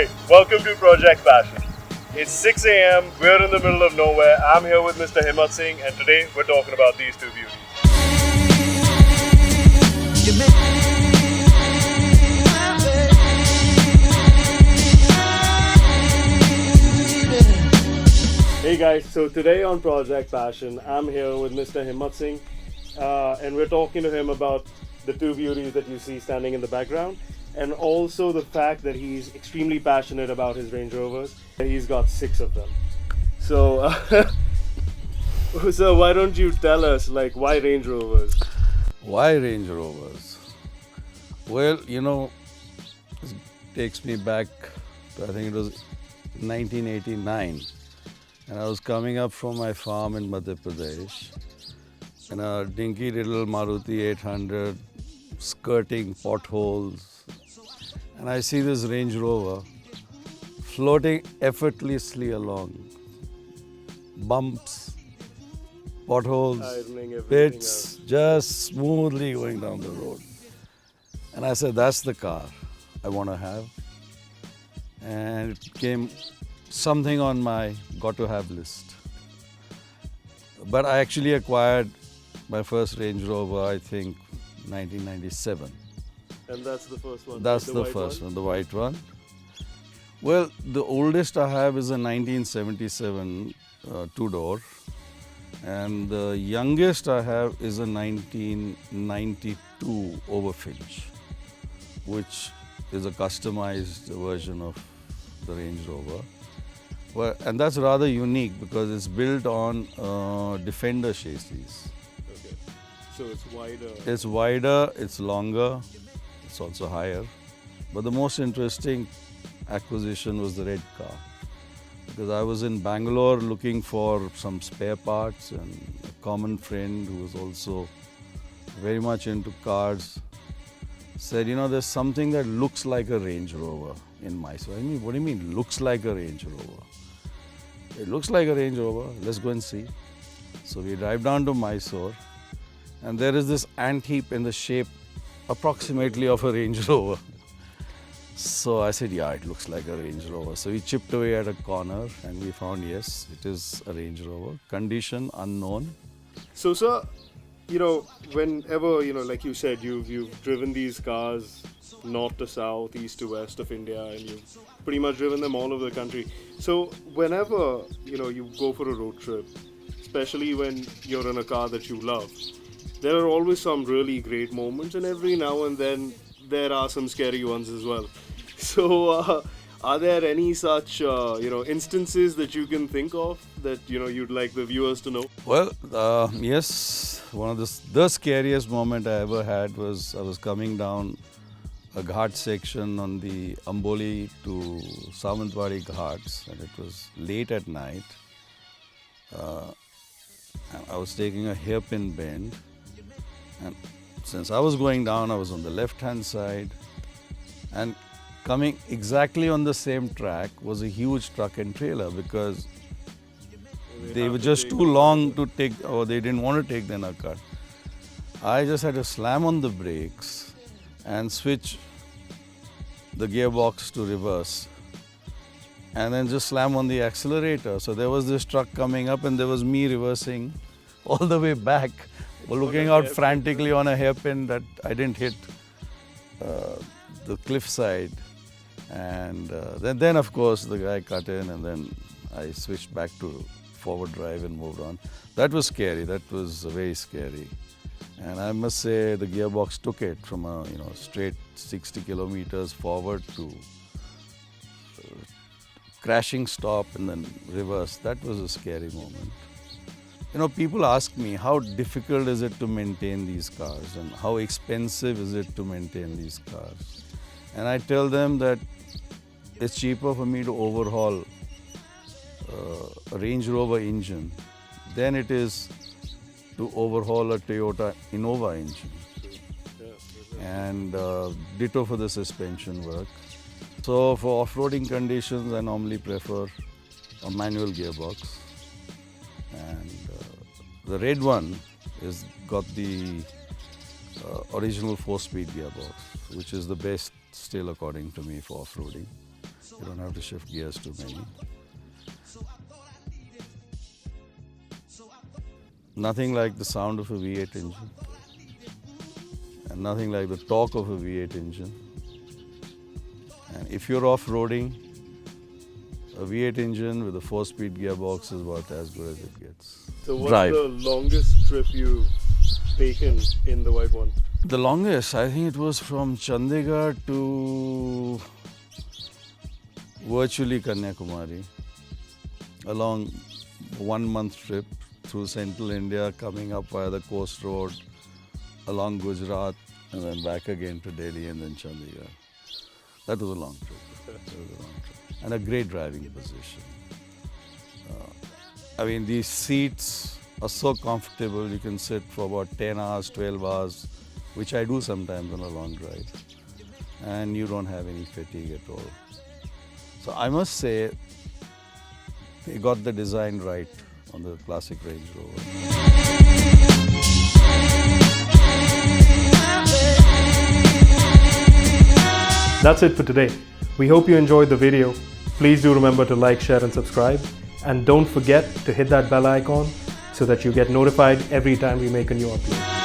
Hi, welcome to Project Passion. It's 6 a.m., we're in the middle of nowhere. I'm here with Mr. Himmat Singh, and today we're talking about these two beauties. Hey guys, so today on Project Passion, I'm here with Mr. Himmat Singh, and we're talking to him about the two beauties that you see standing in the background, and also the fact that he's extremely passionate about his Range Rovers. He's got 6 of them. So, so why don't you tell us, like, why Range Rovers? Why Range Rovers? Well, it takes me back to, I think it was 1989. And I was coming up from my farm in Madhya Pradesh. And a dinky little Maruti 800 skirting potholes. And I see this Range Rover floating effortlessly along. Bumps, potholes, pits, just smoothly going down the road. And I said, that's the car I want to have. And it became something on my got to have list. But I actually acquired my first Range Rover, I think, 1997. And that's the first one? That's the first one, the white one. Well, the oldest I have is a 1977 two-door. And the youngest I have is a 1992 Overfinch, which is a customized version of the Range Rover. Well, and that's rather unique because it's built on Defender chassis. Okay. So it's wider. It's wider, it's longer, it's also higher. But the most interesting acquisition was the red car. Because I was in Bangalore looking for some spare parts, and a common friend who was also very much into cars said, there's something that looks like a Range Rover in Mysore. I mean, what do you mean looks like a Range Rover? It looks like a Range Rover, let's go and see. So we drive down to Mysore, and there is this ant heap in the shape approximately of a Range Rover. So I said, yeah, it looks like a Range Rover. So we chipped away at a corner and we found, yes, it is a Range Rover. Condition unknown. So, sir, whenever, like you said, you've driven these cars north to south, east to west of India, and you've pretty much driven them all over the country. So whenever, you go for a road trip, especially when you're in a car that you love, there are always some really great moments, and every now and then there are some scary ones as well. So, are there any such, instances that you can think of that, you'd like the viewers to know? Well, yes, one of the scariest moment I ever had was I was coming down a ghat section on the Amboli to Sawantwadi Ghats, and it was late at night. And I was taking a hairpin bend, and since I was going down, I was on the left-hand side, and coming exactly on the same track was a huge truck and trailer because they were just too long to take, or they didn't want to take the cut. I just had to slam on the brakes and switch the gearbox to reverse, and then just slam on the accelerator. So there was this truck coming up, and there was me reversing all the way back, looking out frantically on a hairpin that I didn't hit the cliffside. And then of course the guy cut in, and then I switched back to forward drive and moved on. That was scary. That was very scary. And I must say the gearbox took it from a straight 60 kilometers forward to crashing stop and then reverse. That was a scary moment. People ask me how difficult is it to maintain these cars and how expensive is it to maintain these cars. And I tell them that it's cheaper for me to overhaul a Range Rover engine than it is to overhaul a Toyota Innova engine. And ditto for the suspension work. So for off-roading conditions, I normally prefer a manual gearbox. And the red one is got the original 4-speed gearbox, which is the best still according to me for off-roading. You don't have to shift gears too many. Nothing like the sound of a V8 engine, and nothing like the torque of a V8 engine. And if you're off-roading, a V8 engine with a 4-speed gearbox is about as good as it gets. So what's Drive. the longest trip you've taken in the white one? The longest, I think it was from Chandigarh to virtually Kanyakumari. A long 1-month trip through central India, coming up via the coast road, along Gujarat, and then back again to Delhi and then Chandigarh. That was a long trip. And a great driving position. I mean, these seats are so comfortable. You can sit for about 10 hours, 12 hours, which I do sometimes on a long drive. And you don't have any fatigue at all. So I must say, they got the design right on the classic Range Rover. That's it for today. We hope you enjoyed the video. Please do remember to like, share and subscribe. And don't forget to hit that bell icon so that you get notified every time we make a new upload.